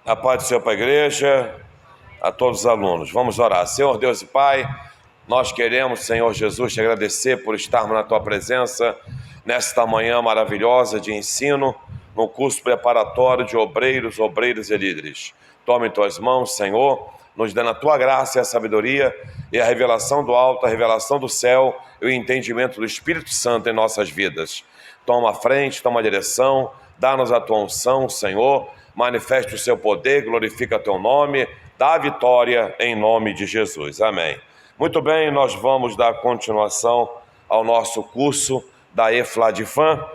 A paz do Senhor para a igreja, a todos os alunos. Vamos orar. Senhor Deus e Pai, nós queremos, Senhor Jesus, te agradecer por estarmos na Tua presença nesta manhã maravilhosa de ensino, no curso preparatório de obreiros e líderes. Tome em Tuas mãos, Senhor, nos dando a Tua graça e a sabedoria e a revelação do alto, a revelação do céu e o entendimento do Espírito Santo em nossas vidas. Toma a frente, toma a direção, dá-nos a Tua unção, Senhor, manifeste o Seu poder, glorifica Teu nome, dá a vitória em nome de Jesus. Amém. Muito bem, nós vamos dar continuação ao nosso curso da EFLADFAM.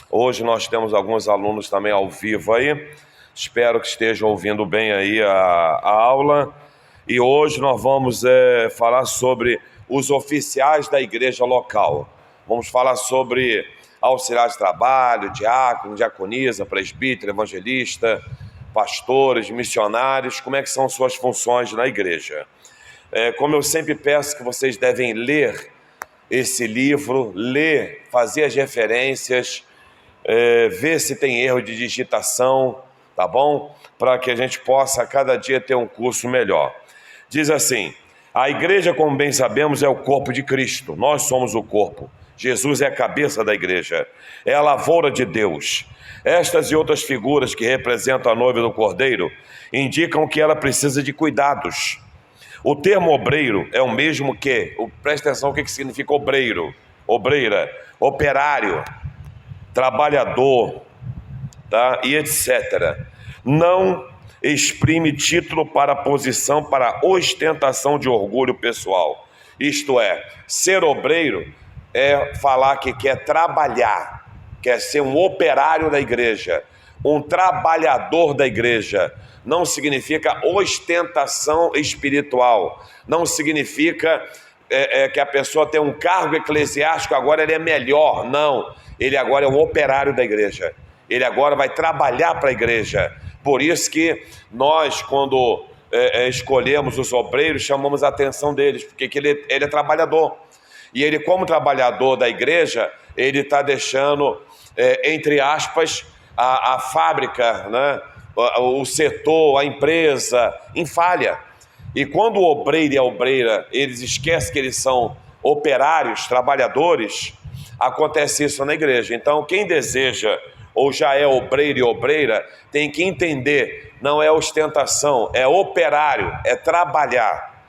Hoje nós temos alguns alunos também ao vivo aí. Espero que estejam ouvindo bem aí a aula. E hoje nós vamos falar sobre os oficiais da igreja local. Vamos falar sobre auxiliar de trabalho, diácono, diaconisa, presbítero, evangelista, pastores, missionários, como é que são suas funções na igreja. Como eu sempre peço que vocês devem ler esse livro, ler, fazer as referências, ver se tem erro de digitação, tá bom? Para que a gente possa a cada dia ter um curso melhor. Diz assim: a igreja, como bem sabemos, é o corpo de Cristo. Nós somos o corpo. Jesus é a cabeça da igreja, é a lavoura de Deus. Estas e outras figuras que representam a noiva do Cordeiro indicam que ela precisa de cuidados. O termo obreiro é o mesmo que, presta atenção o que significa obreiro, obreira, operário, trabalhador, tá? E etc. Não exprime título para posição, para ostentação de orgulho pessoal. Isto é, ser obreiro é falar que quer trabalhar, quer ser um operário da igreja, um trabalhador da igreja. Não significa ostentação espiritual, não significa que a pessoa tem um cargo eclesiástico, agora ele é melhor. Não, ele agora é um operário da igreja, ele agora vai trabalhar para a igreja. Por isso que nós, quando escolhemos os obreiros, chamamos a atenção deles, porque ele é trabalhador. E ele, como trabalhador da igreja, ele está deixando, entre aspas, a fábrica, né? O setor, a empresa, em falha. E quando o obreiro e a obreira, eles esquecem que eles são operários, trabalhadores, acontece isso na igreja. Então, quem deseja ou já é obreiro e obreira, tem que entender, não é ostentação, é operário, é trabalhar.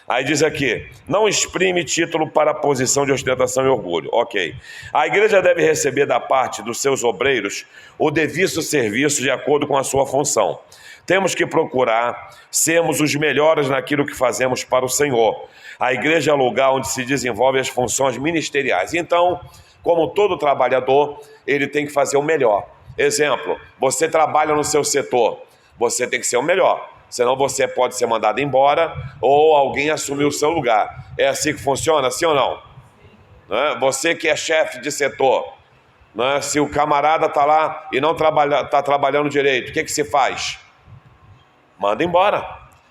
Aí diz aqui, não exprime título para posição de ostentação e orgulho. Ok. A igreja deve receber da parte dos seus obreiros o devido serviço de acordo com a sua função. Temos que procurar sermos os melhores naquilo que fazemos para o Senhor. A igreja é o lugar onde se desenvolvem as funções ministeriais. Então, como todo trabalhador, ele tem que fazer o melhor. Exemplo, você trabalha no seu setor, você tem que ser o melhor. Senão você pode ser mandado embora ou alguém assumir o seu lugar. É assim que funciona, sim ou não? Você que é chefe de setor, se o camarada está lá e não está trabalhando direito, o que se faz? Manda embora.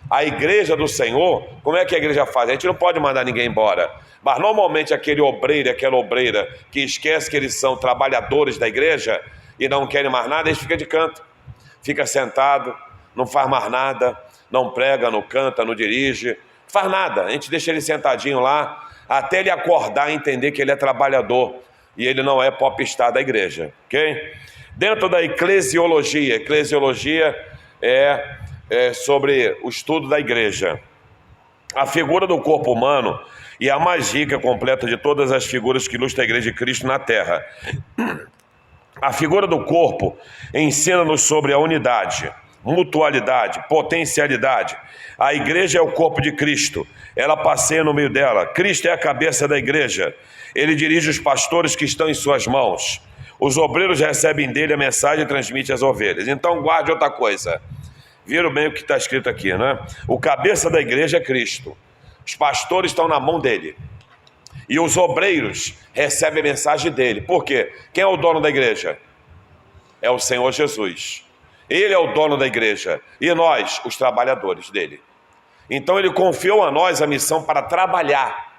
A igreja do Senhor, como é que a igreja faz? A gente não pode mandar ninguém embora. Mas normalmente aquele obreiro, aquela obreira que esquece que eles são trabalhadores da igreja e não querem mais nada, eles ficam de canto. Fica sentado, não faz mais nada, não prega, não canta, não dirige, faz nada. A gente deixa ele sentadinho lá, até ele acordar e entender que ele é trabalhador e ele não é popstar da igreja, ok? Dentro da eclesiologia é sobre o estudo da igreja. A figura do corpo humano e a mais rica e completa de todas as figuras que ilustram a igreja de Cristo na terra. A figura do corpo ensina-nos sobre a unidade, mutualidade, potencialidade. A igreja é o corpo de Cristo, ela passeia no meio dela. Cristo é a cabeça da igreja, ele dirige os pastores que estão em suas mãos. Os obreiros recebem dele a mensagem e transmitem às ovelhas. Então guarde outra coisa, viram bem o que está escrito aqui, né? O cabeça da igreja é Cristo, os pastores estão na mão dele e os obreiros recebem a mensagem dele. Por quê? Quem é o dono da igreja? É o Senhor Jesus. Ele é o dono da igreja e nós, os trabalhadores dele. Então ele confiou a nós a missão para trabalhar.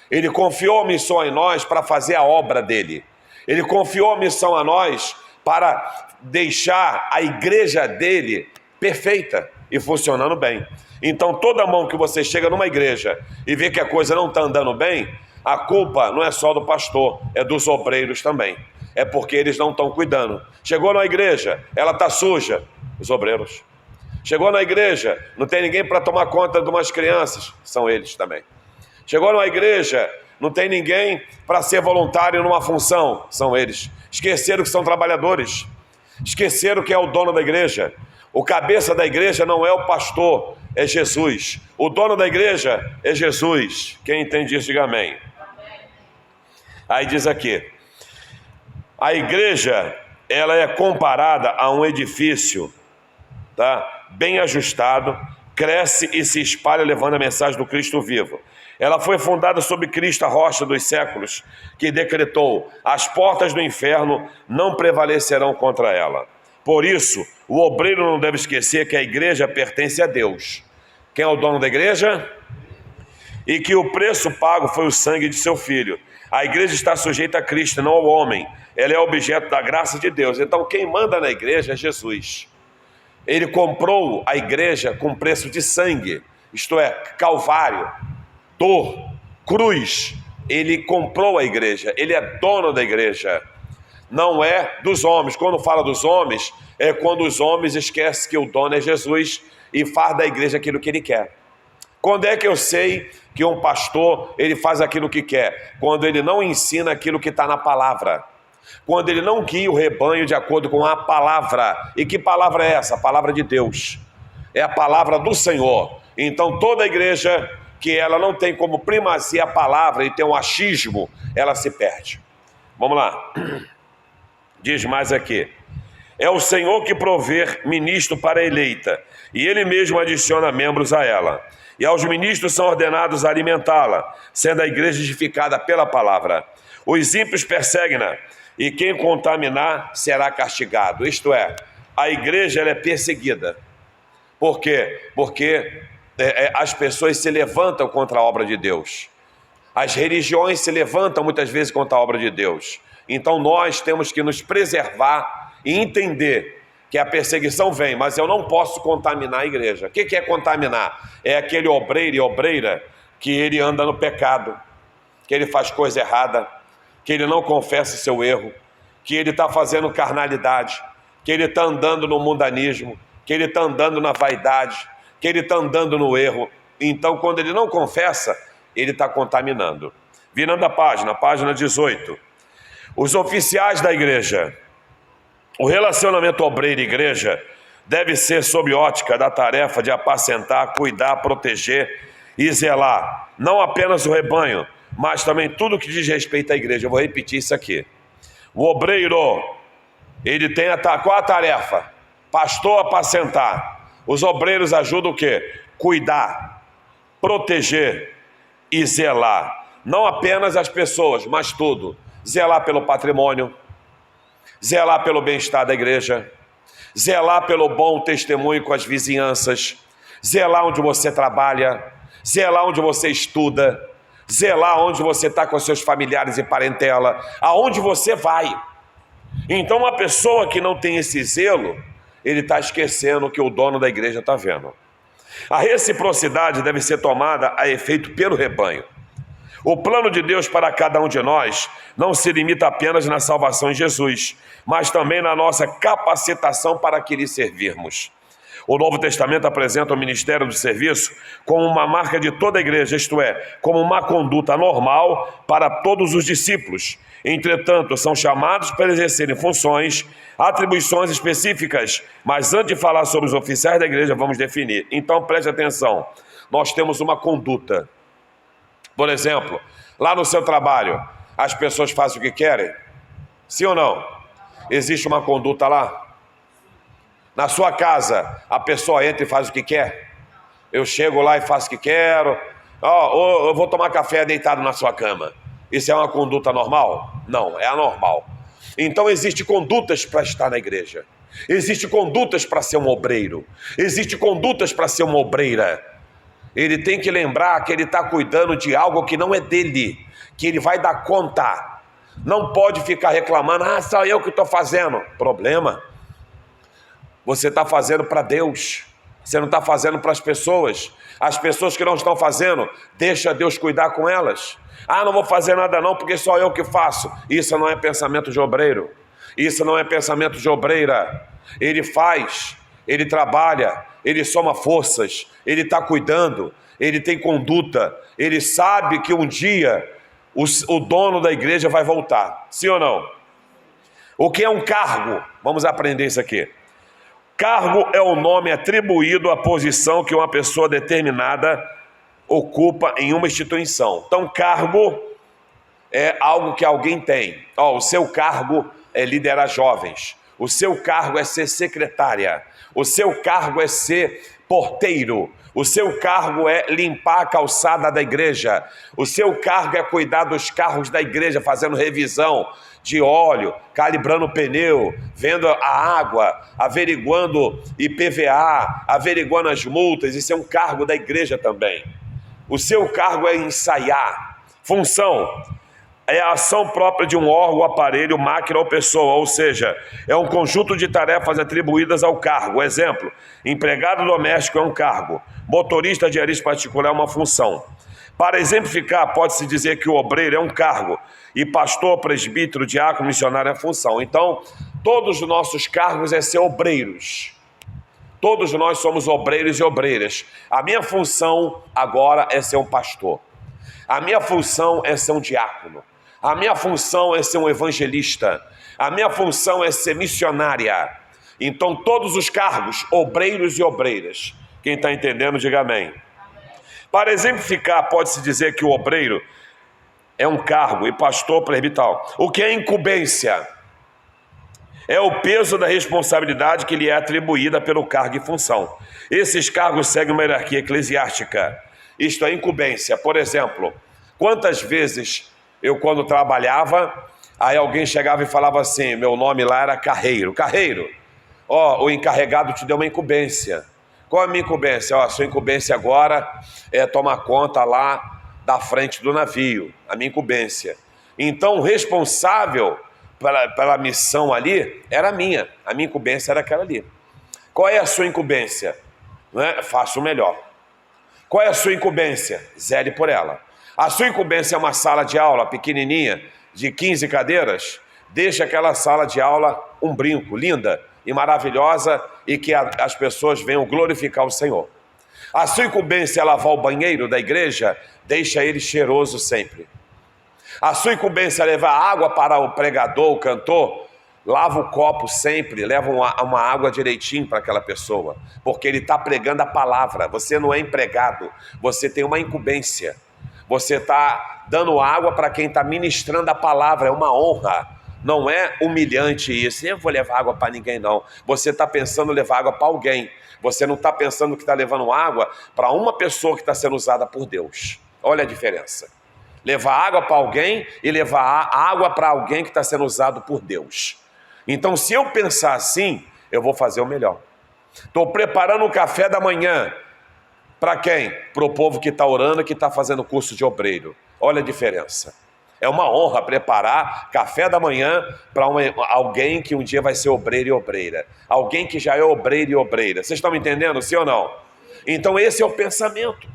Ele confiou a missão em nós para fazer a obra dele. Ele confiou a missão a nós para deixar a igreja dele perfeita e funcionando bem. Então toda mão que você chega numa igreja e vê que a coisa não está andando bem, a culpa não é só do pastor, é dos obreiros também. É porque eles não estão cuidando. Chegou na igreja, ela está suja, os obreiros. Chegou na igreja, não tem ninguém para tomar conta de umas crianças, são eles também. Chegou na igreja, não tem ninguém para ser voluntário numa função, são eles. Esqueceram que são trabalhadores, esqueceram que é o dono da igreja. O cabeça da igreja não é o pastor, é Jesus. O dono da igreja é Jesus. Quem entende isso, diga amém. Aí diz aqui, a igreja, ela é comparada a um edifício, tá? Bem ajustado, cresce e se espalha levando a mensagem do Cristo vivo. Ela foi fundada sobre Cristo, a rocha dos séculos, que decretou: as portas do inferno não prevalecerão contra ela. Por isso, o obreiro não deve esquecer que a igreja pertence a Deus. Quem é o dono da igreja? E que o preço pago foi o sangue de seu filho. A igreja está sujeita a Cristo, não ao homem. Ela é objeto da graça de Deus. Então quem manda na igreja é Jesus. Ele comprou a igreja com preço de sangue, isto é, calvário, dor, cruz. Ele comprou a igreja, ele é dono da igreja, não é dos homens. Quando fala dos homens, é quando os homens esquecem que o dono é Jesus e faz da igreja aquilo que ele quer. Quando é que eu sei que um pastor ele faz aquilo que quer? Quando ele não ensina aquilo que está na palavra. Quando ele não guia o rebanho de acordo com a palavra. E que palavra é essa? A palavra de Deus. É a palavra do Senhor. Então toda igreja que ela não tem como primazia a palavra e tem um achismo, ela se perde. Vamos lá. Diz mais aqui. É o Senhor que provê ministro para a eleita, e Ele mesmo adiciona membros a ela. E aos ministros são ordenados a alimentá-la, sendo a igreja edificada pela palavra. Os ímpios perseguem-na, e quem contaminar será castigado. Isto é, a igreja ela é perseguida. Por quê? Porque as pessoas se levantam contra a obra de Deus. As religiões se levantam muitas vezes contra a obra de Deus. Então nós temos que nos preservar e entender que a perseguição vem, mas eu não posso contaminar a igreja. O que é contaminar? É aquele obreiro e obreira que ele anda no pecado, que ele faz coisa errada, que ele não confessa seu erro, que ele está fazendo carnalidade, que ele está andando no mundanismo, que ele está andando na vaidade, que ele está andando no erro. Então, quando ele não confessa, ele está contaminando. Virando a página 18. Os oficiais da igreja. O relacionamento obreiro-igreja deve ser sob ótica da tarefa de apacentar, cuidar, proteger e zelar, não apenas o rebanho, mas também tudo que diz respeito à igreja. Eu vou repetir isso aqui. O obreiro, ele tem qual a tarefa? Pastor, apacentar. Os obreiros ajudam o quê? Cuidar, proteger e zelar. Não apenas as pessoas, mas tudo. Zelar pelo patrimônio, zelar pelo bem-estar da igreja, zelar pelo bom testemunho com as vizinhanças, zelar onde você trabalha, zelar onde você estuda, zelar onde você está com seus familiares e parentela, aonde você vai. Então uma pessoa que não tem esse zelo, ele está esquecendo que o dono da igreja está vendo. A reciprocidade deve ser tomada a efeito pelo rebanho. O plano de Deus para cada um de nós não se limita apenas na salvação em Jesus, mas também na nossa capacitação para que lhe servirmos. O Novo Testamento apresenta o ministério do serviço como uma marca de toda a igreja, isto é, como uma conduta normal para todos os discípulos. Entretanto, são chamados para exercerem funções, atribuições específicas, mas antes de falar sobre os oficiais da igreja, vamos definir. Então, preste atenção, nós temos uma conduta. Por exemplo, lá no seu trabalho, as pessoas fazem o que querem? Sim ou não? Existe uma conduta lá? Na sua casa, a pessoa entra e faz o que quer? Eu chego lá e faço o que quero. Eu vou tomar café deitado na sua cama. Isso é uma conduta normal? Não, é anormal. Então existem condutas para estar na igreja. Existem condutas para ser um obreiro. Existem condutas para ser uma obreira. Ele tem que lembrar que ele está cuidando de algo que não é dele, que ele vai dar conta. Não pode ficar reclamando, só eu que estou fazendo. Problema. Você está fazendo para Deus. Você não está fazendo para as pessoas. As pessoas que não estão fazendo, deixa Deus cuidar com elas. Ah, não vou fazer nada não, porque só eu que faço. Isso não é pensamento de obreiro. Isso não é pensamento de obreira. Ele faz, ele trabalha, ele soma forças, ele está cuidando, ele tem conduta, ele sabe que um dia o dono da igreja vai voltar. Sim ou não? O que é um cargo? Vamos aprender isso aqui. Cargo é o nome atribuído à posição que uma pessoa determinada ocupa em uma instituição. Então, cargo é algo que alguém tem. O seu cargo é liderar jovens. O seu cargo é ser secretária. O seu cargo é ser porteiro. O seu cargo é limpar a calçada da igreja. O seu cargo é cuidar dos carros da igreja, fazendo revisão de óleo, calibrando o pneu, vendo a água, averiguando IPVA, averiguando as multas. Isso é um cargo da igreja também. O seu cargo é ensaiar. Função é a ação própria de um órgão, aparelho, máquina ou pessoa, ou seja, é um conjunto de tarefas atribuídas ao cargo. Exemplo, empregado doméstico é um cargo, motorista diarista particular é uma função. Para exemplificar, pode-se dizer que o obreiro é um cargo e pastor, presbítero, diácono, missionário é função. Então, todos os nossos cargos é ser obreiros. Todos nós somos obreiros e obreiras. A minha função agora é ser um pastor. A minha função é ser um diácono. A minha função é ser um evangelista. A minha função é ser missionária. Então, todos os cargos, obreiros e obreiras. Quem está entendendo, diga amém. Para exemplificar, pode-se dizer que o obreiro é um cargo e pastor presbítero. O que é incumbência? É o peso da responsabilidade que lhe é atribuída pelo cargo e função. Esses cargos seguem uma hierarquia eclesiástica. Isto é incumbência. Por exemplo, quantas vezes eu, quando trabalhava, aí alguém chegava e falava assim, meu nome lá era Carreiro. Carreiro, o encarregado te deu uma incumbência. Qual é a minha incumbência? A sua incumbência agora é tomar conta lá da frente do navio. A minha incumbência. Então, o responsável pela missão ali era minha. A minha incumbência era aquela ali. Qual é a sua incumbência? Faça o melhor. Qual é a sua incumbência? Zele por ela. A sua incumbência é uma sala de aula pequenininha, de 15 cadeiras? Deixa aquela sala de aula um brinco, linda e maravilhosa, e que as pessoas venham glorificar o Senhor. A sua incumbência é lavar o banheiro da igreja? Deixa ele cheiroso sempre. A sua incumbência é levar água para o pregador, o cantor? Lava o copo sempre, leva uma água direitinho para aquela pessoa, porque ele está pregando a palavra. Você não é empregado, você tem uma incumbência. Você está dando água para quem está ministrando a palavra, é uma honra. Não é humilhante isso. Eu vou levar água para ninguém, não. Você está pensando em levar água para alguém. Você não está pensando que está levando água para uma pessoa que está sendo usada por Deus. Olha a diferença. Levar água para alguém e levar água para alguém que está sendo usado por Deus. Então, se eu pensar assim, eu vou fazer o melhor. Estou preparando o café da manhã. Para quem? Para o povo que está orando e que está fazendo curso de obreiro. Olha a diferença. É uma honra preparar café da manhã para alguém que um dia vai ser obreiro e obreira. Alguém que já é obreiro e obreira. Vocês estão me entendendo, sim ou não? Então esse é o pensamento.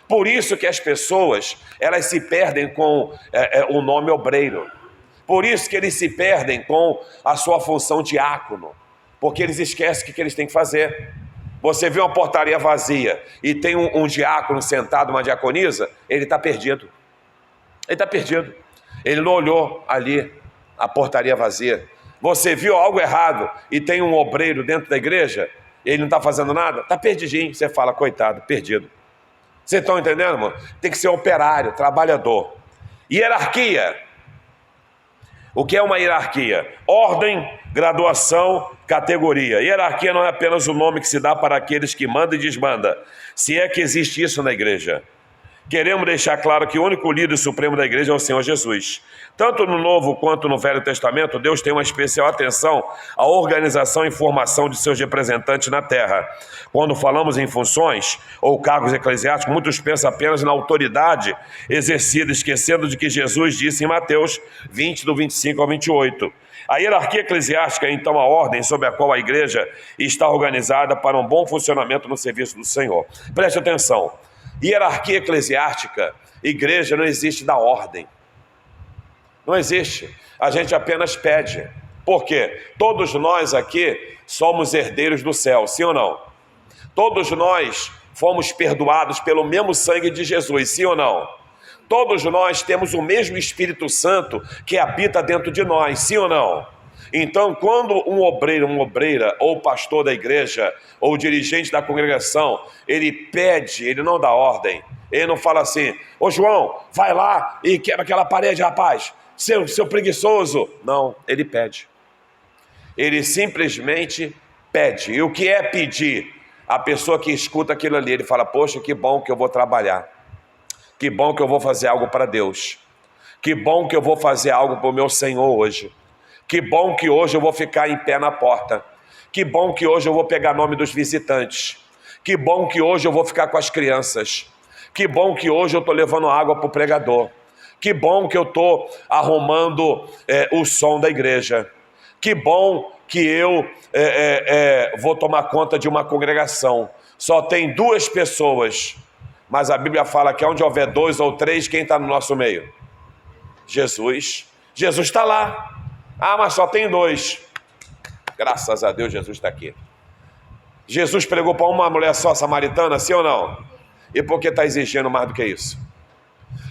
Por isso que as pessoas, elas se perdem com o nome obreiro. Por isso que eles se perdem com a sua função diácono. Porque eles esquecem o que eles têm que fazer. Você vê uma portaria vazia e tem um diácono sentado, uma diaconisa, ele está perdido. Ele está perdido. Ele não olhou ali a portaria vazia. Você viu algo errado e tem um obreiro dentro da igreja, ele não está fazendo nada, está perdidinho. Você fala, coitado, perdido. Vocês estão entendendo, irmão? Tem que ser operário, trabalhador. Hierarquia. O que é uma hierarquia? Ordem, graduação, categoria. Hierarquia não é apenas o nome que se dá para aqueles que mandam e desmandam, se é que existe isso na igreja. queremos deixar claro que o único líder supremo da igreja é o Senhor Jesus. Tanto no Novo quanto no Velho Testamento, Deus tem uma especial atenção à organização e formação de seus representantes na terra. Quando falamos em funções ou cargos eclesiásticos, muitos pensam apenas na autoridade exercida, esquecendo de que Jesus disse em Mateus 20, do 25 ao 28. A hierarquia eclesiástica é então a ordem sob a qual a igreja está organizada para um bom funcionamento no serviço do Senhor. Preste atenção. Hierarquia eclesiástica, igreja, não existe da ordem. Não existe. A gente apenas pede. Por quê? Todos nós aqui somos herdeiros do céu, sim ou não? Todos nós fomos perdoados pelo mesmo sangue de Jesus, sim ou não? Todos nós temos o mesmo Espírito Santo que habita dentro de nós, sim ou não? Então, quando um obreiro, uma obreira, ou pastor da igreja, ou dirigente da congregação, ele pede, ele não dá ordem, ele não fala assim: ô João, vai lá e quebra aquela parede, rapaz, seu preguiçoso. Não, ele pede. Ele simplesmente pede. E o que é pedir? A pessoa que escuta aquilo ali, ele fala: poxa, que bom que eu vou trabalhar. Que bom que eu vou fazer algo para Deus. Que bom que eu vou fazer algo para o meu Senhor hoje. Que bom que hoje eu vou ficar em pé na porta. Que bom que hoje eu vou pegar nome dos visitantes. Que bom que hoje eu vou ficar com as crianças. Que bom que hoje eu estou levando água para o pregador. Que bom que eu estou arrumando o som da igreja. Que bom que eu vou tomar conta de uma congregação. Só tem 2 pessoas. Mas a Bíblia fala que onde houver 2 ou 3, quem está no nosso meio? Jesus. Jesus está lá. Ah, mas só tem 2. Graças a Deus, Jesus está aqui. Jesus pregou para uma mulher só samaritana, sim ou não? E por que está exigindo mais do que isso?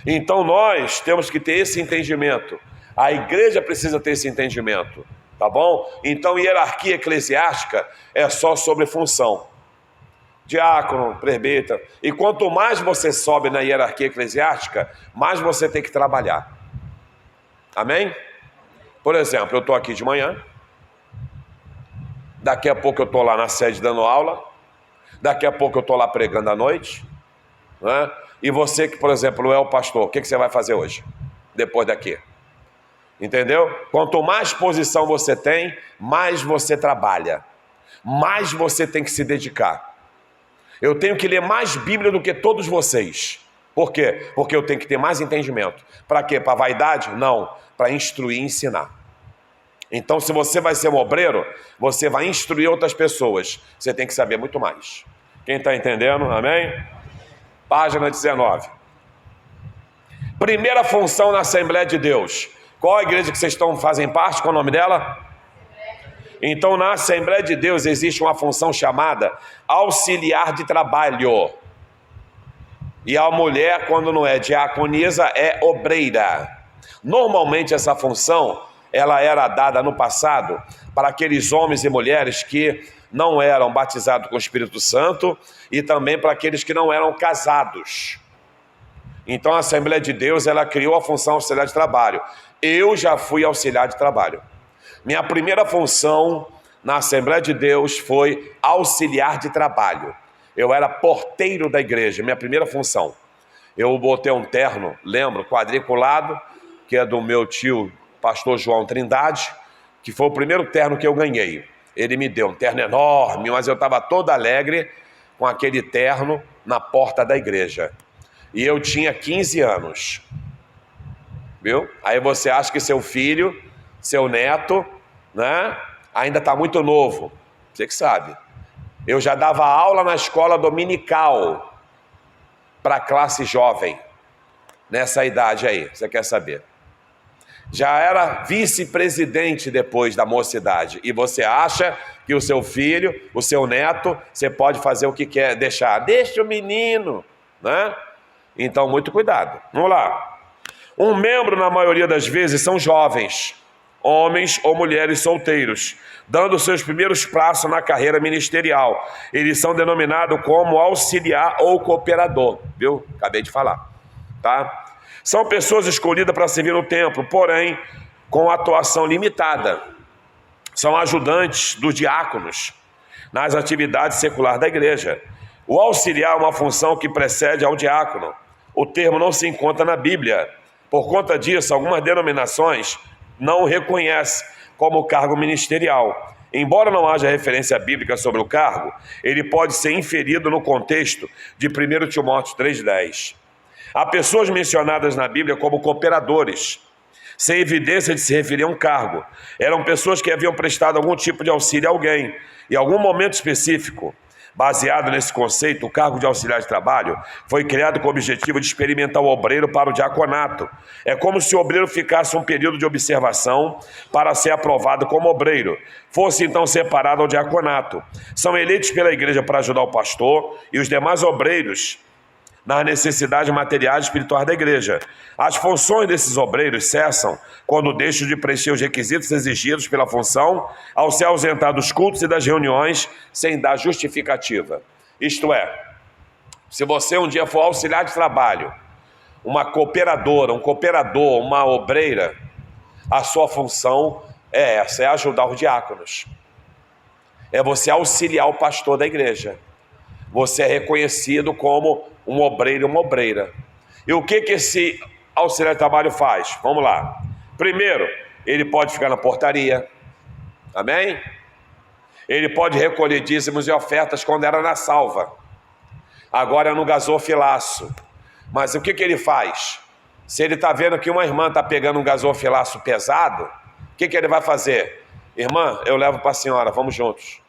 Então nós temos que ter esse entendimento. A igreja precisa ter esse entendimento, tá bom? Então hierarquia eclesiástica é só sobre função. Diácono, presbítero. E quanto mais você sobe na hierarquia eclesiástica, mais você tem que trabalhar. Amém? Por exemplo, eu estou aqui de manhã, daqui a pouco eu estou lá na sede dando aula, daqui a pouco eu estou lá pregando à noite, né? E você que, por exemplo, é o pastor, o que você vai fazer hoje, depois daqui? Entendeu? Quanto mais posição você tem, mais você trabalha, mais você tem que se dedicar. Eu tenho que ler mais Bíblia do que todos vocês. Por quê? Porque eu tenho que ter mais entendimento. Para quê? Para vaidade? Não. Para instruir e ensinar. Então, se você vai ser um obreiro, você vai instruir outras pessoas. Você tem que saber muito mais. Quem está entendendo? Amém? Página 19. Primeira função na Assembleia de Deus. Qual a igreja que vocês fazem parte? Qual o nome dela? Então, na Assembleia de Deus existe uma função chamada auxiliar de trabalho. E a mulher, quando não é diaconisa, é obreira. Normalmente essa função, ela era dada no passado para aqueles homens e mulheres que não eram batizados com o Espírito Santo e também para aqueles que não eram casados. Então a Assembleia de Deus, ela criou a função auxiliar de trabalho. Eu já fui auxiliar de trabalho. Minha primeira função na Assembleia de Deus foi auxiliar de trabalho. Eu era porteiro da igreja, minha primeira função. Eu botei um terno, lembro, quadriculado, que é do meu tio, pastor João Trindade, que foi o primeiro terno que eu ganhei. Ele me deu um terno enorme, mas eu estava todo alegre com aquele terno na porta da igreja. E eu tinha 15 anos. Viu? Aí você acha que seu filho, seu neto, né, ainda está muito novo. Você que sabe. Eu já dava aula na escola dominical para a classe jovem, nessa idade aí, você quer saber? Já era vice-presidente depois da mocidade, e você acha que o seu filho, o seu neto, você pode fazer o que quer, deixa o menino, né? Então, muito cuidado. Vamos lá. Um membro, na maioria das vezes, são jovens, homens ou mulheres solteiros, dando seus primeiros passos na carreira ministerial. Eles são denominados como auxiliar ou cooperador, viu? Acabei de falar, tá? São pessoas escolhidas para servir no templo, porém, com atuação limitada. São ajudantes dos diáconos nas atividades seculares da igreja. O auxiliar é uma função que precede ao diácono. o termo não se encontra na Bíblia. Por conta disso, algumas denominações não o reconhecem como cargo ministerial. Embora não haja referência bíblica sobre o cargo, ele pode ser inferido no contexto de 1 Timóteo 3,10. Há pessoas mencionadas na Bíblia como cooperadores, sem evidência de se referir a um cargo. Eram pessoas que haviam prestado algum tipo de auxílio a alguém, em algum momento específico. Baseado nesse conceito, o cargo de auxiliar de trabalho foi criado com o objetivo de experimentar o obreiro para o diaconato. É como se o obreiro ficasse um período de observação para ser aprovado como obreiro, fosse então separado ao diaconato. São eleitos pela igreja para ajudar o pastor e os demais obreiros nas necessidades materiais e espirituais da igreja. As funções desses obreiros cessam quando deixam de preencher os requisitos exigidos pela função ao se ausentar dos cultos e das reuniões sem dar justificativa. Isto é, se você um dia for auxiliar de trabalho, uma cooperadora, um cooperador, uma obreira, a sua função é essa, é ajudar os diáconos. É você auxiliar o pastor da igreja. Você é reconhecido como um obreiro e uma obreira. E o que esse auxiliar de trabalho faz? Vamos lá. Primeiro, ele pode ficar na portaria. Amém? Ele pode recolher dízimos e ofertas quando era na salva. Agora é no gasofilaço. Mas o que ele faz? Se ele está vendo que uma irmã está pegando um gasofilaço pesado, o que ele vai fazer? Irmã, eu levo para a senhora, vamos juntos.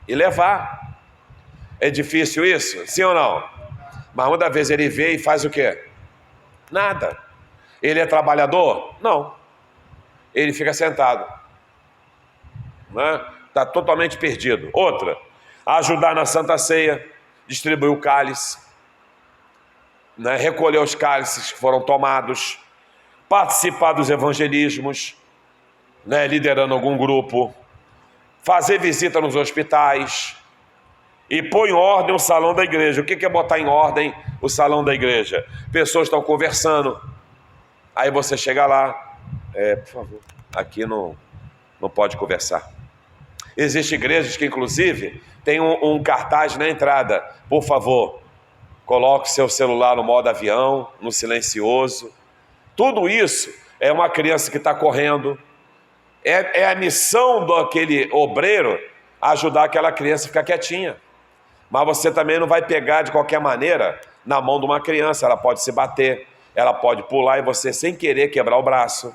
E levar. É difícil isso? Sim ou não? Mas muitas vezes ele vê e faz o quê? Nada. Ele é trabalhador? Não. Ele fica sentado. Está totalmente perdido. Outra, ajudar na Santa Ceia, distribuir o cálice, recolher os cálices que foram tomados, participar dos evangelismos, liderando algum grupo, fazer visita nos hospitais, e pôr em ordem o salão da igreja. O que é botar em ordem o salão da igreja? Pessoas estão conversando, aí você chega lá, por favor, aqui não pode conversar. Existem igrejas que inclusive tem um cartaz na entrada: por favor, coloque seu celular no modo avião, no silencioso. Tudo isso é uma criança que está correndo, é a missão daquele obreiro ajudar aquela criança a ficar quietinha. Mas você também não vai pegar de qualquer maneira na mão de uma criança. Ela pode se bater, ela pode pular e você sem querer quebrar o braço.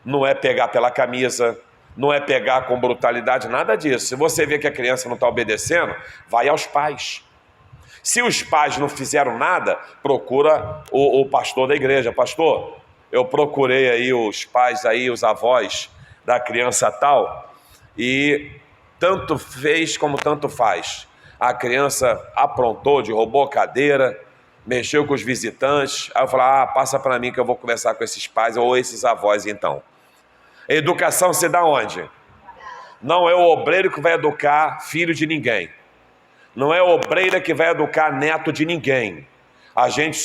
Não é pegar pela camisa, não é pegar com brutalidade, nada disso. Se você vê que a criança não está obedecendo, vai aos pais. Se os pais não fizeram nada, procura o pastor da igreja. Pastor, eu procurei aí os pais, aí, os avós da criança tal, e tanto fez como tanto faz. A criança aprontou, derrubou a cadeira, mexeu com os visitantes. Aí eu falei, passa para mim que eu vou conversar com esses pais ou esses avós então. A educação se dá onde? Não é o obreiro que vai educar filho de ninguém. Não é a obreira que vai educar neto de ninguém. A gente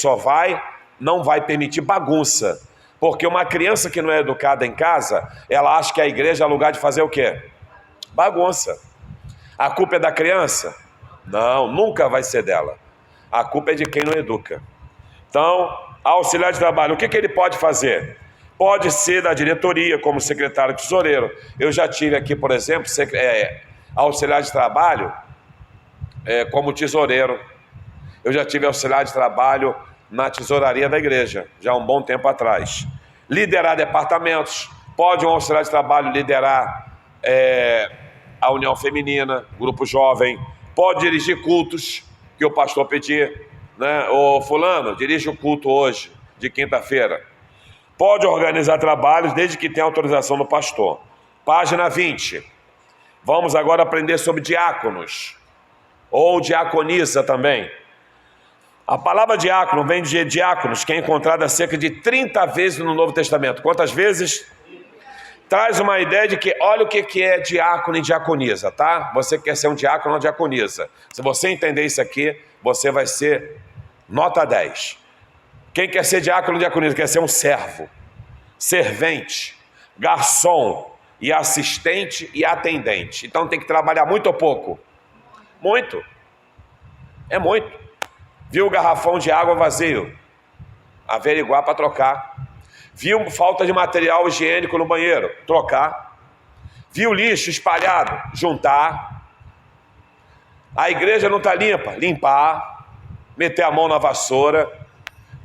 não vai permitir bagunça. Porque uma criança que não é educada em casa, ela acha que a igreja é lugar de fazer o quê? Bagunça. A culpa é da criança? Não, nunca vai ser dela. A culpa é de quem não educa. Então, auxiliar de trabalho, o que ele pode fazer? Pode ser da diretoria, como secretário tesoureiro. Eu já tive aqui, por exemplo, auxiliar de trabalho como tesoureiro. Eu já tive auxiliar de trabalho na tesouraria da igreja, já há um bom tempo atrás. Liderar departamentos. Pode um auxiliar de trabalho liderar a União Feminina, grupo jovem. Pode dirigir cultos, que o pastor pedir, Ô fulano, dirige o culto hoje, de quinta-feira. Pode organizar trabalhos desde que tenha autorização do pastor. Página 20. Vamos agora aprender sobre diáconos, ou diaconisa também. A palavra diácono vem de diáconos, que é encontrada cerca de 30 vezes no Novo Testamento. Quantas vezes? Traz uma ideia de que, olha o que é diácono e diaconisa, tá? Você quer ser um diácono ou diaconisa. Se você entender isso aqui, você vai ser nota 10. Quem quer ser diácono ou diaconisa? Quer ser um servo, servente, garçom e assistente e atendente. Então tem que trabalhar muito ou pouco? Muito. É muito. Viu o garrafão de água vazio? averiguar para trocar. Viu falta de material higiênico no banheiro, trocar. Viu lixo espalhado, juntar. A igreja não está limpa, limpar. Meter a mão na vassoura.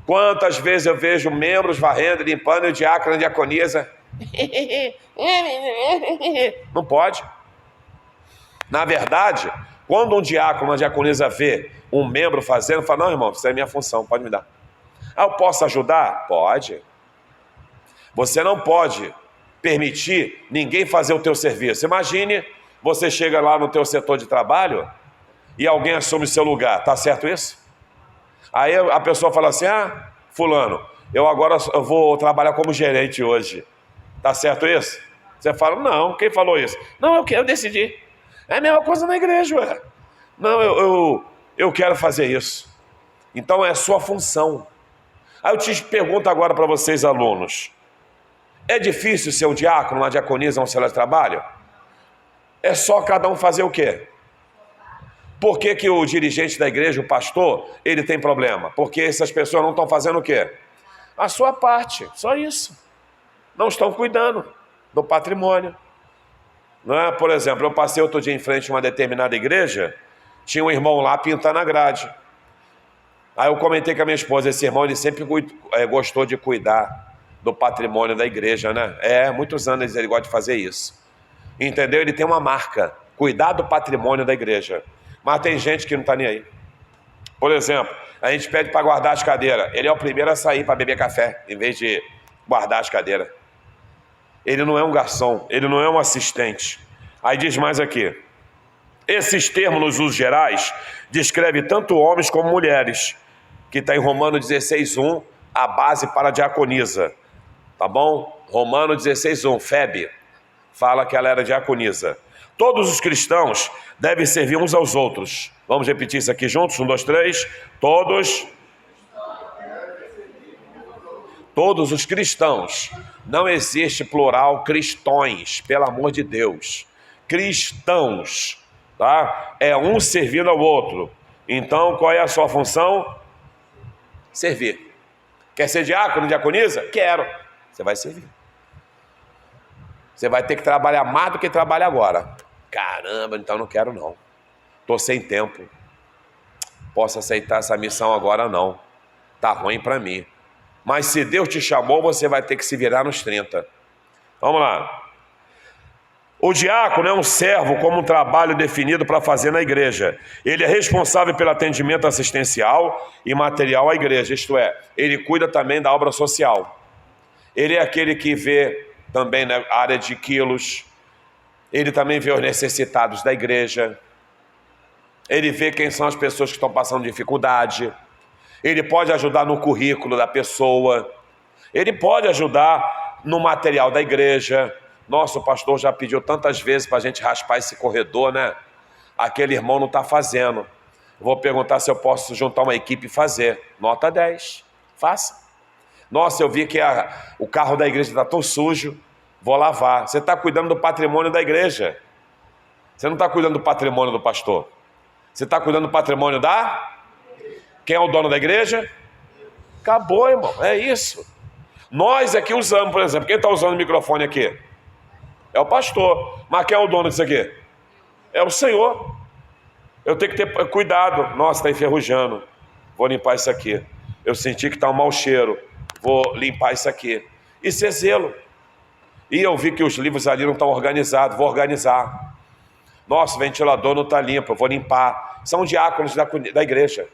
Quantas vezes eu vejo membros varrendo, limpando, e o diácono e a diaconisa? Não pode. Na verdade, quando um diácono, uma diaconisa vê um membro fazendo, fala, não, irmão, isso é minha função, pode me dar. Ah, eu posso ajudar? Pode. Você não pode permitir ninguém fazer o teu serviço. Imagine, você chega lá no teu setor de trabalho e alguém assume o seu lugar. Tá certo isso? Aí a pessoa fala assim, ah, fulano, eu vou trabalhar como gerente hoje. Tá certo isso? Você fala, não, quem falou isso? Não, eu decidi. É a mesma coisa na igreja, ué. Não, eu quero fazer isso. Então é sua função. Aí eu te pergunto agora para vocês, alunos. É difícil ser um diácono, uma diaconisa, um auxiliar de trabalho? É só cada um fazer o quê? Por que o dirigente da igreja, o pastor, ele tem problema? Porque essas pessoas não estão fazendo o quê? A sua parte, só isso. Não estão cuidando do patrimônio. Não é? Por exemplo, eu passei outro dia em frente a uma determinada igreja, tinha um irmão lá pintando a grade. Aí eu comentei com a minha esposa, esse irmão ele sempre gostou de cuidar do patrimônio da igreja, né? Muitos anos ele gosta de fazer isso. Entendeu? Ele tem uma marca, cuidar do patrimônio da igreja. Mas tem gente que não está nem aí. Por exemplo, a gente pede para guardar as cadeiras. Ele é o primeiro a sair para beber café, em vez de guardar as cadeiras. Ele não é um garçom, ele não é um assistente. Aí diz mais aqui. Esses termos nos usos gerais descrevem tanto homens como mulheres, que está em Romanos 16:1, a base para a diaconisa. Tá bom? Romanos 16:1, Febe, fala que ela era diaconisa. Todos os cristãos devem servir uns aos outros. Vamos repetir isso aqui juntos? 1, 2, 3. Todos os cristãos. Não existe plural cristões, pelo amor de Deus. Cristãos, tá? É um servindo ao outro. Então, qual é a sua função? Servir. Quer ser diácono, diaconisa? Quero. Você vai servir. Você vai ter que trabalhar mais do que trabalha agora. Caramba, então não quero não. Estou sem tempo. Posso aceitar essa missão agora não. Tá ruim para mim. Mas se Deus te chamou, você vai ter que se virar nos 30. Vamos lá. O diácono é um servo como um trabalho definido para fazer na igreja. Ele é responsável pelo atendimento assistencial e material à igreja. Isto é, ele cuida também da obra social. Ele é aquele que vê também na área de quilos. Ele também vê os necessitados da igreja. Ele vê quem são as pessoas que estão passando dificuldade. Ele pode ajudar no currículo da pessoa. Ele pode ajudar no material da igreja. Nosso pastor já pediu tantas vezes para a gente raspar esse corredor, né? Aquele irmão não está fazendo. Vou perguntar se eu posso juntar uma equipe e fazer. Nota 10. Faça. Nossa, eu vi que o carro da igreja está tão sujo. Vou lavar. Você está cuidando do patrimônio da igreja. Você não está cuidando do patrimônio do pastor. Você está cuidando do patrimônio da... Quem é o dono da igreja? Acabou, irmão. É isso. Nós aqui usamos, por exemplo, quem está usando o microfone aqui? É o pastor. Mas quem é o dono disso aqui? É o Senhor. Eu tenho que ter cuidado. Nossa, está enferrujando. Vou limpar isso aqui. Eu senti que está um mau cheiro. Vou limpar isso aqui. Isso é zelo. E eu vi que os livros ali não estão organizados. Vou organizar. Nossa, o ventilador não está limpo. Eu vou limpar. São diáconos da igreja.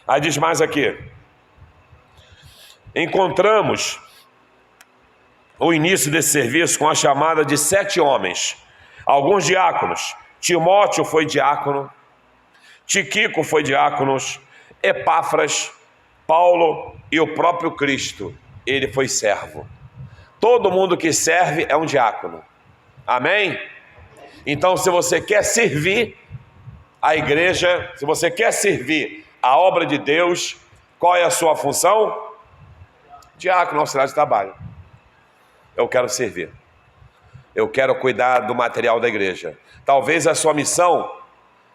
Aí diz mais aqui. Encontramos o início desse serviço com a chamada de 7 homens. Alguns diáconos. Timóteo foi diácono. Tiquico foi diácono. Epáfras, Paulo e o próprio Cristo. Ele foi servo. Todo mundo que serve é um diácono. Amém? Então, se você quer servir a igreja, se você quer servir a obra de Deus, qual é a sua função? Diácono, auxiliar de trabalho. Eu quero servir. Eu quero cuidar do material da igreja. Talvez a sua missão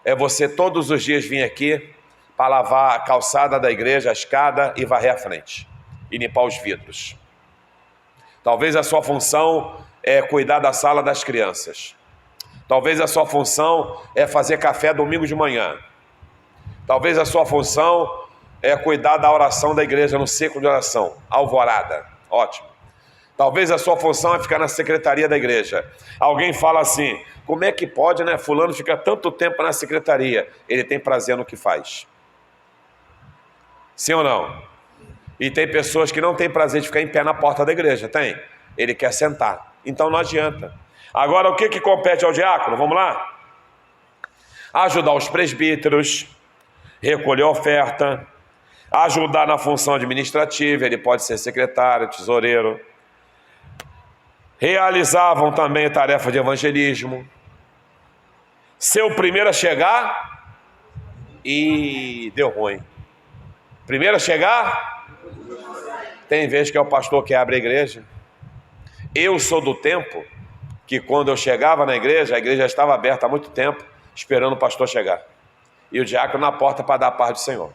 é você todos os dias vir aqui para lavar a calçada da igreja, a escada e varrer a frente. e limpar os vidros. Talvez a sua função é cuidar da sala das crianças. Talvez a sua função é fazer café domingo de manhã. Talvez a sua função é cuidar da oração da igreja no ciclo de oração, alvorada. Ótimo. Talvez a sua função é ficar na secretaria da igreja. Alguém fala assim, como é que pode, né? Fulano fica tanto tempo na secretaria. Ele tem prazer no que faz. Sim ou não? E tem pessoas que não têm prazer de ficar em pé na porta da igreja. Tem? Ele quer sentar. Então não adianta. Agora o que compete ao diácono? Vamos lá? Ajudar os presbíteros, recolher oferta, ajudar na função administrativa, ele pode ser secretário, tesoureiro. Realizavam também a tarefa de evangelismo. Ser o primeiro a chegar e deu ruim. Primeiro a chegar, tem vez que é o pastor que abre a igreja. Eu sou do tempo que quando eu chegava na igreja, a igreja estava aberta há muito tempo, esperando o pastor chegar. E o diácono na porta para dar a paz do Senhor.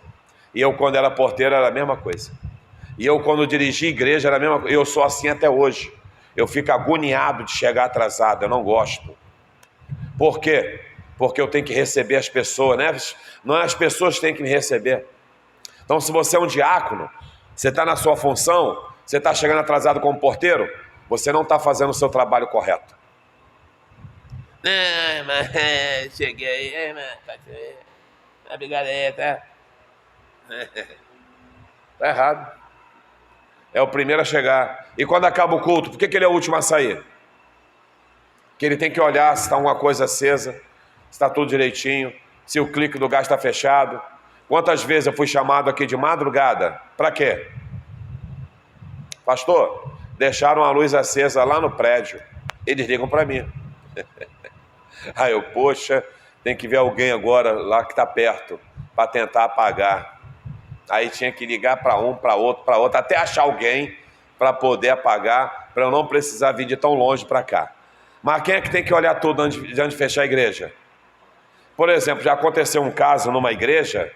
E eu, quando era porteiro, era a mesma coisa. E eu, quando dirigi igreja, era a mesma coisa. Eu sou assim até hoje. Eu fico agoniado de chegar atrasado, eu não gosto. Por quê? Porque eu tenho que receber as pessoas, né? Não é as pessoas que têm que me receber. Então, se você é um diácono, você está na sua função, você está chegando atrasado como porteiro, você não está fazendo o seu trabalho correto. Não, mas cheguei, obrigado aí, tá? Está errado. É o primeiro a chegar. E quando acaba o culto, por que ele é o último a sair? Porque ele tem que olhar se está alguma coisa acesa, se está tudo direitinho, se o clique do gás está fechado. Quantas vezes eu fui chamado aqui de madrugada? Para quê? Pastor, deixaram a luz acesa lá no prédio. Eles ligam para mim. Aí eu, poxa, tem que ver alguém agora lá que está perto para tentar apagar. Aí tinha que ligar para um, para outro, até achar alguém para poder apagar, para eu não precisar vir de tão longe para cá. Mas quem é que tem que olhar tudo antes de fechar a igreja? Por exemplo, já aconteceu um caso numa igreja,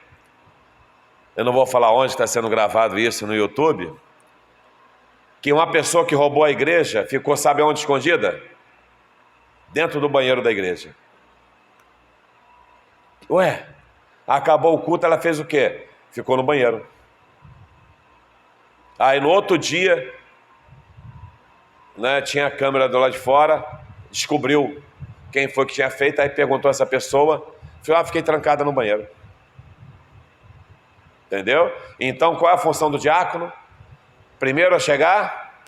eu não vou falar onde está sendo gravado isso no YouTube, que uma pessoa que roubou a igreja ficou, sabe onde escondida? Dentro do banheiro da igreja. Ué, acabou o culto, ela fez o quê? Ficou no banheiro. Aí no outro dia, né, tinha a câmera do lado de fora, descobriu quem foi que tinha feito, aí perguntou a essa pessoa, falou, fiquei trancada no banheiro. Entendeu? Então qual é a função do diácono? Primeiro a chegar?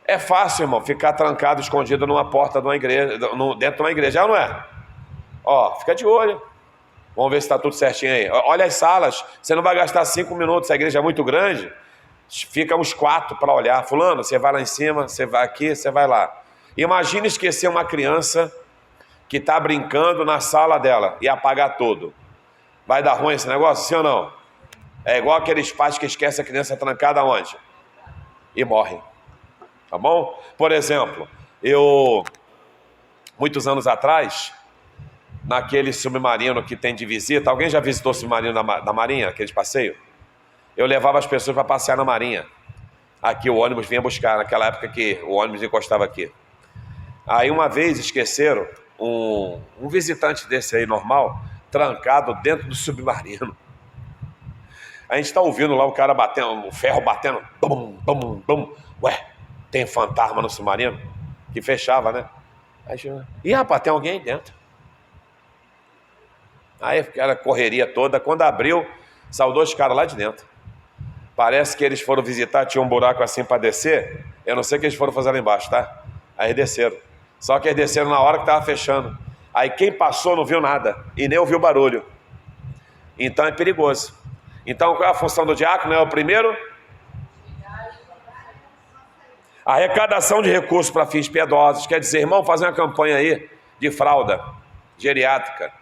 É fácil, irmão, ficar trancado, escondido numa porta de uma igreja, dentro de uma igreja, não é? Ó, fica de olho. Vamos ver se está tudo certinho aí. Olha as salas, você não vai gastar 5 minutos, se a igreja é muito grande, fica uns 4 para olhar. Fulano, você vai lá em cima, você vai aqui, você vai lá. Imagine esquecer uma criança que está brincando na sala dela e apagar tudo. Vai dar ruim esse negócio, sim ou não? É igual aqueles pais que esquecem a criança trancada onde? E morrem. Tá bom? Por exemplo, muitos anos atrás, naquele submarino que tem de visita, alguém já visitou o submarino da Marinha, aquele passeio? Eu levava as pessoas para passear na Marinha. Aqui o ônibus vinha buscar, naquela época que o ônibus encostava aqui. Aí uma vez esqueceram um visitante desse aí normal, trancado dentro do submarino. A gente está ouvindo lá o cara batendo, o ferro batendo, bum, bum, bum. Ué, tem fantasma no submarino? Que fechava, né? Aí chegou, rapaz, tem alguém dentro. Aí aquela correria toda, quando abriu, saiu 2 caras lá de dentro. Parece que eles foram visitar, tinha um buraco assim para descer. Eu não sei o que eles foram fazer lá embaixo, tá? Aí desceram. Só que eles desceram na hora que estava fechando. Aí quem passou não viu nada e nem ouviu barulho. Então é perigoso. Então qual é a função do diácono? É o primeiro? Arrecadação de recursos para fins piedosos. Quer dizer, irmão, fazer uma campanha aí de fralda geriátrica.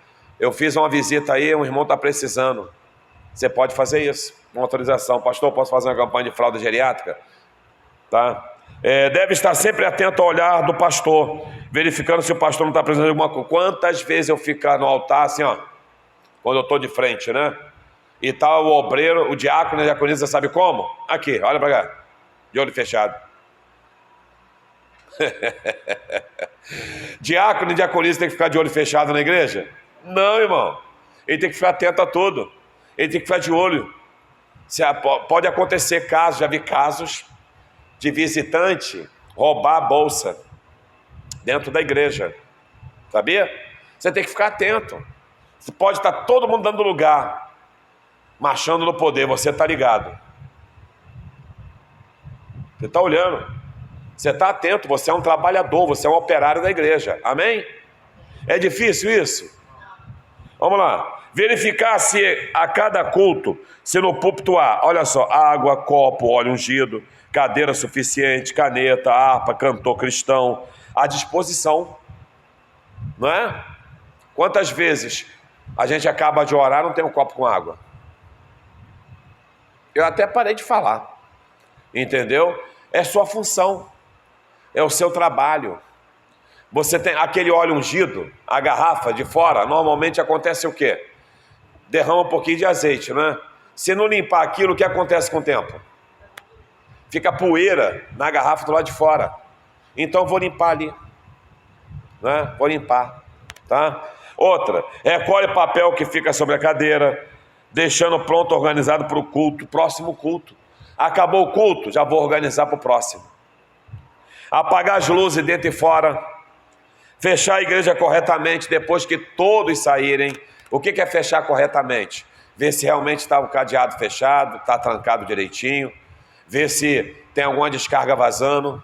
Eu fiz uma visita aí, um irmão está precisando. Você pode fazer isso, uma autorização. Pastor, posso fazer uma campanha de fralda geriátrica? Tá? Deve estar sempre atento ao olhar do pastor, verificando se o pastor não está precisando de alguma coisa. Quantas vezes eu ficar no altar assim, ó, quando eu estou de frente, né? E tá o obreiro, o diácono e a diaconisa, sabe como? Aqui, olha para cá, de olho fechado. Diácono e diaconisa tem que ficar de olho fechado na igreja? Não, irmão. Ele tem que ficar atento a tudo. Ele tem que ficar de olho. Pode acontecer casos, já vi casos de visitante roubar a bolsa dentro da igreja. Sabia? Você tem que ficar atento. Você pode estar todo mundo dando lugar, marchando no poder, você está ligado. Você está olhando. Você está atento, você é um trabalhador, você é um operário da igreja. Amém? É difícil isso? Vamos lá. Verificar se a cada culto, se no púlpito há, olha só, água, copo, óleo ungido, cadeira suficiente, caneta, harpa, cantor cristão, à disposição. Não é? Quantas vezes a gente acaba de orar e não tem um copo com água? Eu até parei de falar. Entendeu? É sua função. É o seu trabalho. Você tem aquele óleo ungido, a garrafa de fora, normalmente acontece o quê? Derrama um pouquinho de azeite, né? Se não limpar aquilo, o que acontece com o tempo? Fica poeira na garrafa do lado de fora. Então vou limpar ali, né? Vou limpar, tá? Outra, recolhe papel que fica sobre a cadeira, deixando pronto, organizado para o culto, próximo culto. Acabou o culto, já vou organizar para o próximo. Apagar as luzes dentro e fora. Fechar a igreja corretamente depois que todos saírem. O que é fechar corretamente? Ver se realmente está o cadeado fechado, está trancado direitinho. Ver se tem alguma descarga vazando.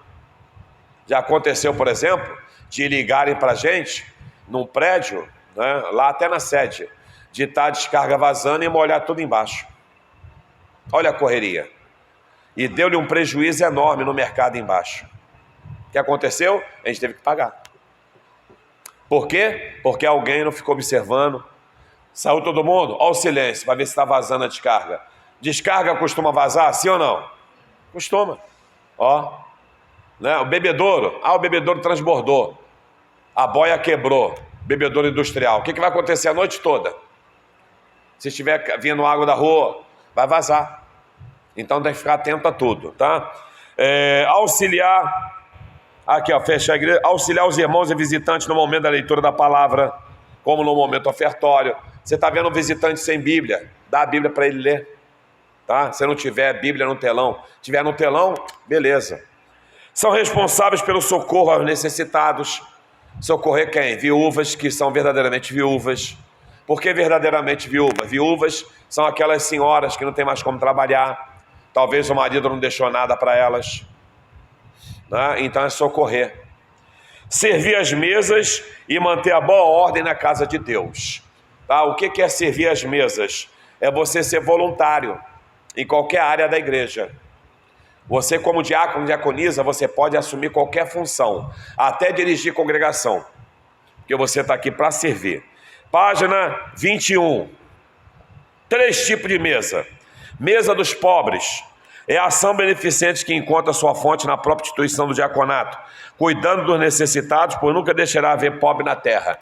Já aconteceu, por exemplo, de ligarem para a gente num prédio, né, lá até na sede, de estar a descarga vazando e molhar tudo embaixo. Olha a correria. E deu-lhe um prejuízo enorme no mercado embaixo. O que aconteceu? A gente teve que pagar. Por quê? Porque alguém não ficou observando. Saiu todo mundo? Olha o silêncio, para ver se está vazando a descarga. Descarga costuma vazar, sim ou não? Costuma. Ó, né? O bebedouro. O bebedouro transbordou. A boia quebrou. Bebedouro industrial. O que vai acontecer a noite toda? Se estiver vindo água da rua, vai vazar. Então tem que ficar atento a tudo, tá? Auxiliar... Aqui, ó, fecha a igreja. Auxiliar os irmãos e visitantes no momento da leitura da palavra, como no momento ofertório. Você está vendo um visitante sem Bíblia, dá a Bíblia para ele ler, tá? Se não tiver Bíblia no telão, tiver no telão, beleza. São responsáveis pelo socorro aos necessitados. Socorrer quem? Viúvas que são verdadeiramente viúvas. Por que verdadeiramente viúva? Viúvas são aquelas senhoras que não tem mais como trabalhar. Talvez o marido não deixou nada para elas. Então é socorrer. Servir as mesas e manter a boa ordem na casa de Deus. Tá? O que é servir as mesas? É você ser voluntário em qualquer área da igreja. Você, como diácono, diaconisa, você pode assumir qualquer função, até dirigir congregação, porque você está aqui para servir. Página 21. 3 tipos de mesa. Mesa dos pobres. É a ação beneficente que encontra sua fonte na própria instituição do diaconato, cuidando dos necessitados, pois nunca deixará haver pobre na terra.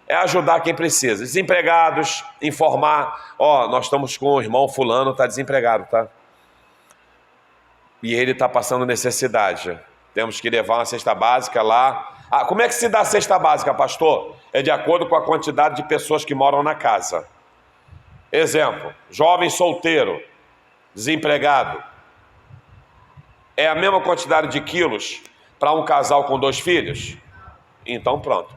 É ajudar quem precisa. Desempregados, informar. Nós estamos com o irmão fulano, está desempregado, tá? E ele está passando necessidade. Temos que levar uma cesta básica lá. Como é que se dá a cesta básica, pastor? É de acordo com a quantidade de pessoas que moram na casa. Exemplo, jovem solteiro, desempregado, é a mesma quantidade de quilos para um casal com 2 filhos? Então pronto.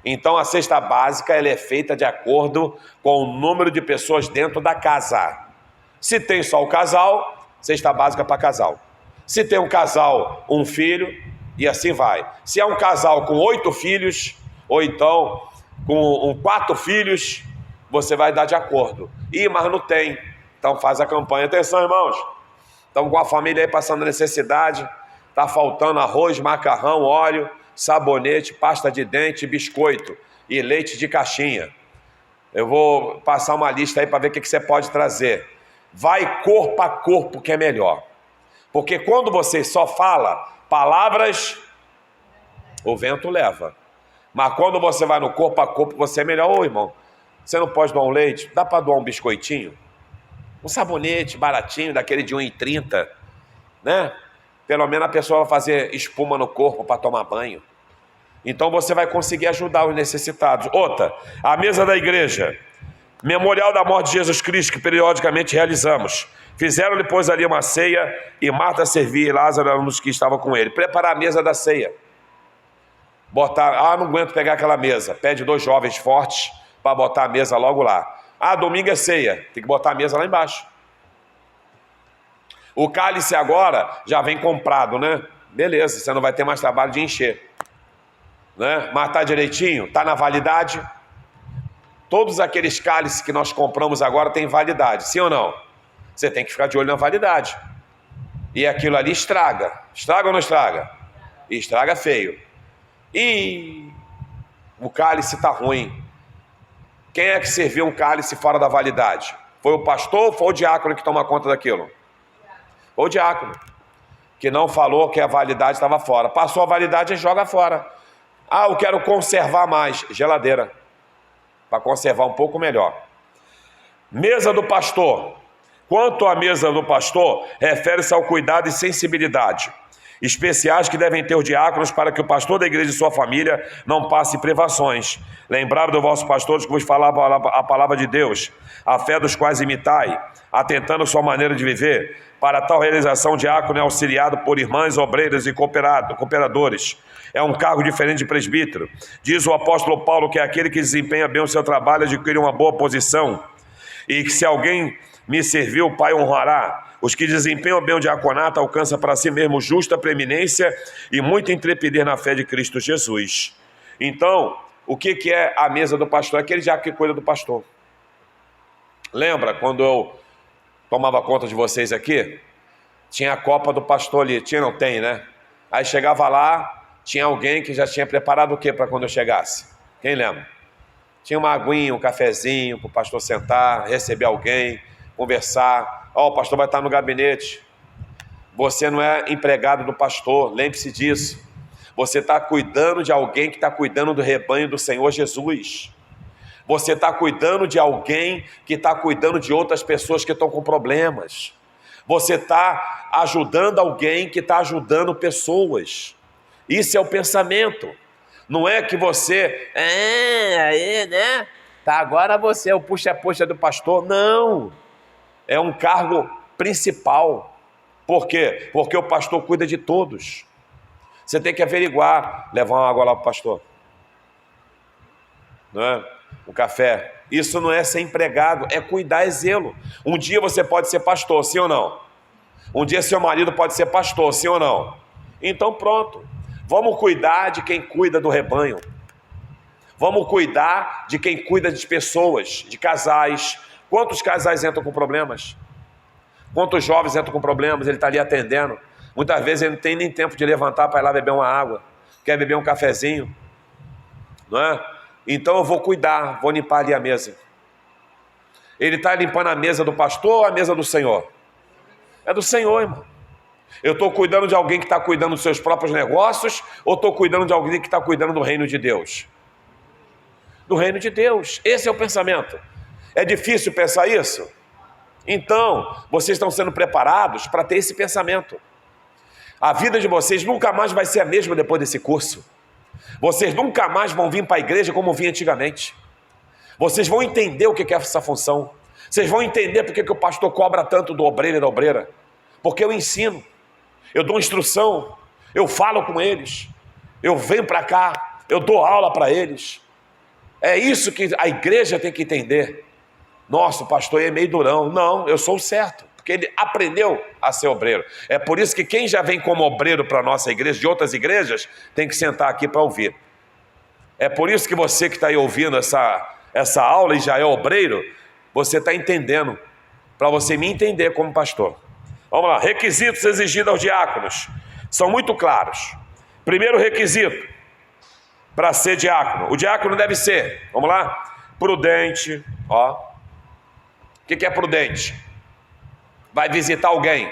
Então a cesta básica ela é feita de acordo com o número de pessoas dentro da casa. Se tem só o casal, cesta básica para casal. Se tem um casal, um filho, e assim vai. Se é um casal com 8 filhos, ou então com 4 filhos, você vai dar de acordo. Mas não tem. Então faz a campanha. Atenção, irmãos. Estamos com a família aí passando necessidade. Está faltando arroz, macarrão, óleo, sabonete, pasta de dente, biscoito e leite de caixinha. Eu vou passar uma lista aí para ver o que você pode trazer. Vai corpo a corpo que é melhor. Porque quando você só fala palavras, o vento leva. Mas quando você vai no corpo a corpo, você é melhor. Ô, irmão, você não pode doar um leite? Dá para doar um biscoitinho? Um sabonete baratinho, daquele de 1,30, né? Pelo menos a pessoa vai fazer espuma no corpo para tomar banho. Então você vai conseguir ajudar os necessitados. Outra, a mesa da igreja. Memorial da morte de Jesus Cristo, que periodicamente realizamos. Fizeram depois ali uma ceia e Marta servia e Lázaro era um dos que estava com ele. Preparar a mesa da ceia. Botar, não aguento pegar aquela mesa. Pede 2 jovens fortes para botar a mesa logo lá. Domingo é ceia. Tem que botar a mesa lá embaixo. O cálice agora já vem comprado, né? Beleza, você não vai ter mais trabalho de encher. Né? Mas tá direitinho? Tá na validade? Todos aqueles cálices que nós compramos agora têm validade, sim ou não? Você tem que ficar de olho na validade. E aquilo ali estraga. Estraga ou não estraga? Estraga feio. E o cálice está ruim. Quem é que serviu um cálice fora da validade? Foi o pastor ou foi o diácono que toma conta daquilo? Foi o diácono, que não falou que a validade estava fora. Passou a validade e joga fora. Eu quero conservar mais. Geladeira. Para conservar um pouco melhor. Mesa do pastor. Quanto à mesa do pastor, refere-se ao cuidado e sensibilidade especiais que devem ter os diáconos para que o pastor da igreja e sua família não passe privações. Lembraram dos vossos pastores que vos falavam a palavra de Deus, a fé dos quais imitai, atentando sua maneira de viver. Para tal realização, o diácono é auxiliado por irmãs, obreiras e cooperadores. É um cargo diferente de presbítero. Diz o apóstolo Paulo que é aquele que desempenha bem o seu trabalho adquire uma boa posição, e que se alguém me serviu, o Pai honrará. Os que desempenham bem o diaconato alcançam para si mesmo justa preeminência e muita intrepidez na fé de Cristo Jesus. Então, o que é a mesa do pastor? É aquele diácono que cuida do pastor. Lembra quando eu tomava conta de vocês aqui? Tinha a copa do pastor ali. Tinha, não tem, né? Aí chegava lá, tinha alguém que já tinha preparado o que para quando eu chegasse? Quem lembra? Tinha uma aguinha, um cafezinho para o pastor sentar, receber alguém, conversar. O pastor vai estar no gabinete. Você não é empregado do pastor, lembre-se disso. Você está cuidando de alguém que está cuidando do rebanho do Senhor Jesus. Você está cuidando de alguém que está cuidando de outras pessoas que estão com problemas. Você está ajudando alguém que está ajudando pessoas. Isso é o pensamento. Não é que você... aí, né? Tá, agora você é o puxa-puxa do pastor. Não. É um cargo principal. Por quê? Porque o pastor cuida de todos. Você tem que averiguar, levar uma água lá para o pastor. Não é? O café. Isso não é ser empregado, é cuidar, é zelo. Um dia você pode ser pastor, sim ou não? Um dia seu marido pode ser pastor, sim ou não? Então pronto. Vamos cuidar de quem cuida do rebanho. Vamos cuidar de quem cuida de pessoas, de casais. Quantos casais entram com problemas? Quantos jovens entram com problemas? Ele está ali atendendo. Muitas vezes ele não tem nem tempo de levantar para ir lá beber uma água. Quer beber um cafezinho. Não é? Então eu vou cuidar, vou limpar ali a mesa. Ele está limpando a mesa do pastor ou a mesa do Senhor? É do Senhor, irmão. Eu estou cuidando de alguém que está cuidando dos seus próprios negócios ou estou cuidando de alguém que está cuidando do reino de Deus? Do reino de Deus. Esse é o pensamento. É difícil pensar isso? Então, vocês estão sendo preparados para ter esse pensamento. A vida de vocês nunca mais vai ser a mesma depois desse curso. Vocês nunca mais vão vir para a igreja como vinham antigamente. Vocês vão entender o que é essa função. Vocês vão entender porque que o pastor cobra tanto do obreiro e da obreira. Porque eu ensino, eu dou instrução, eu falo com eles, eu venho para cá, eu dou aula para eles. É isso que a igreja tem que entender. Nossa, o pastor é meio durão. Não, eu sou o certo, porque ele aprendeu a ser obreiro. É por isso que quem já vem como obreiro para a nossa igreja, de outras igrejas, tem que sentar aqui para ouvir. É por isso que você que está aí ouvindo essa aula e já é obreiro, você está entendendo, para você me entender como pastor. Vamos lá, requisitos exigidos aos diáconos. São muito claros. Primeiro requisito para ser diácono. O diácono deve ser, vamos lá, prudente. Ó, o que é prudente? Vai visitar alguém.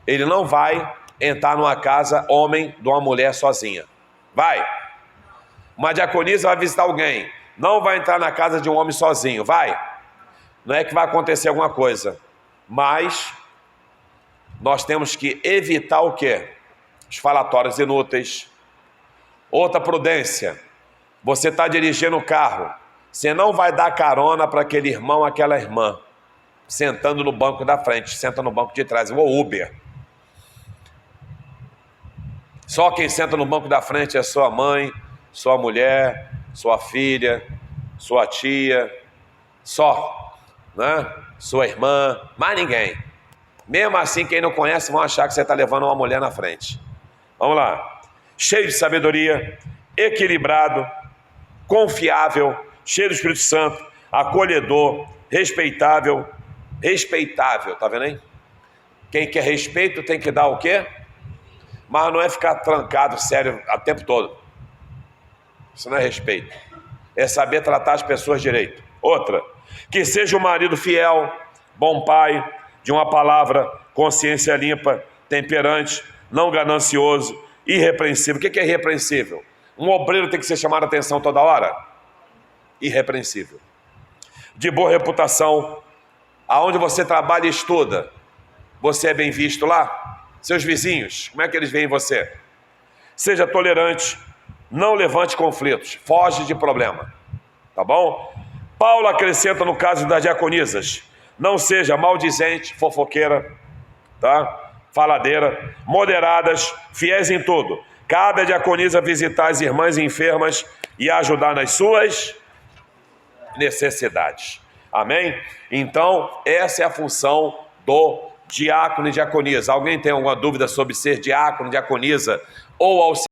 Ele não vai entrar numa casa homem de uma mulher sozinha. Vai. Uma diaconisa vai visitar alguém. Não vai entrar na casa de um homem sozinho. Vai. não é que vai acontecer alguma coisa, mas nós temos que evitar o quê? Os falatórios inúteis. Outra prudência, você está dirigindo o carro, você não vai dar carona para aquele irmão, aquela irmã, sentando no banco da frente, senta no banco de trás, igual Uber. Só quem senta no banco da frente é sua mãe, sua mulher, sua filha, sua tia, só, né? Sua irmã, mais ninguém. Mesmo assim, quem não conhece vão achar que você está levando uma mulher na frente. Vamos lá. Cheio de sabedoria, equilibrado, confiável, cheio do Espírito Santo, acolhedor, respeitável, tá vendo aí? Quem quer respeito tem que dar o quê? Mas não é ficar trancado, sério, o tempo todo. Isso não é respeito. É saber tratar as pessoas direito. Outra, que seja um marido fiel, bom pai, de uma palavra, consciência limpa, temperante, não ganancioso, irrepreensível. O que é irrepreensível? Um obreiro tem que ser chamado a atenção toda hora? Irrepreensível. De boa reputação, aonde você trabalha e estuda, você é bem visto lá? Seus vizinhos, como é que eles veem você? Seja tolerante, não levante conflitos, foge de problema, tá bom? Paulo acrescenta no caso das diaconisas, não seja maldizente, fofoqueira, tá? Faladeira, moderadas, fiéis em tudo. Cabe à diaconisa visitar as irmãs enfermas e ajudar nas suas necessidades. Amém? Então, essa é a função do diácono e diaconisa. Alguém tem alguma dúvida sobre ser diácono, diaconisa ou auxiliar?